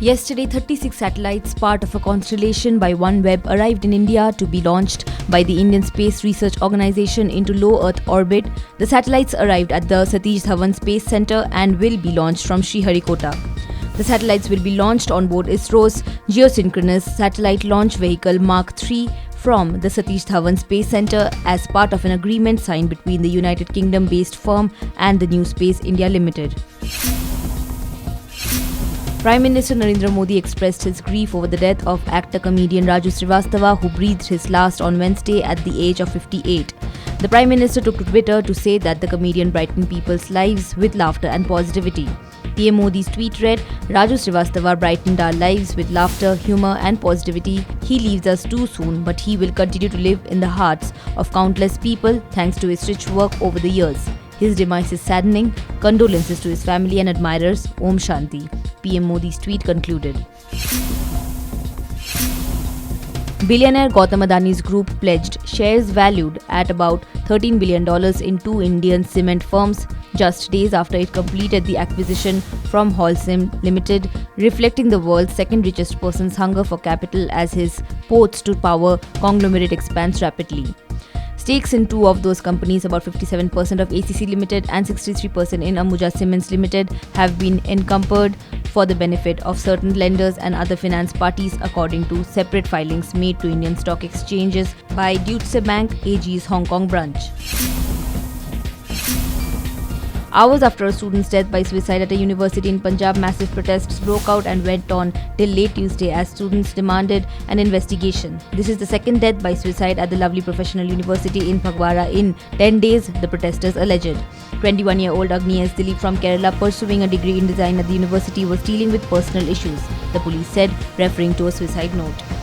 Yesterday, 36 satellites, part of a constellation by OneWeb, arrived in India to be launched by the Indian Space Research Organisation into low Earth orbit. The satellites arrived at the Satish Dhawan Space Centre and will be launched from Sriharikota. The satellites will be launched on board ISRO's Geosynchronous Satellite Launch Vehicle Mark III from the Satish Dhawan Space Centre as part of an agreement signed between the United Kingdom-based firm and the New Space India Limited. Prime Minister Narendra Modi expressed his grief over the death of actor-comedian Raju Srivastava, who breathed his last on Wednesday at the age of 58. The Prime Minister took to Twitter to say that the comedian brightened people's lives with laughter and positivity. PM Modi's tweet read, "Raju Srivastava brightened our lives with laughter, humour and positivity. He leaves us too soon, but he will continue to live in the hearts of countless people thanks to his rich work over the years. His demise is saddening. Condolences to his family and admirers. Om Shanti." PM Modi's tweet concluded. Billionaire Gautam Adani's group pledged shares valued at about $13 billion in two Indian cement firms just days after it completed the acquisition from Holcim Limited, reflecting the world's second richest person's hunger for capital as his ports to power conglomerate expands rapidly. Stakes in two of those companies, about 57% of ACC Limited and 63% in Ambuja Cements Limited, have been encumbered for the benefit of certain lenders and other finance parties, according to separate filings made to Indian stock exchanges by Deutsche Bank AG's Hong Kong branch. Hours after a student's death by suicide at a university in Punjab, massive protests broke out and went on till late Tuesday as students demanded an investigation. This is the second death by suicide at the lovely professional university in Phagwara in 10 days, the protesters alleged. 21-year-old Agni S. Dilip from Kerala, pursuing a degree in design at the university, was dealing with personal issues, the police said, referring to a suicide note.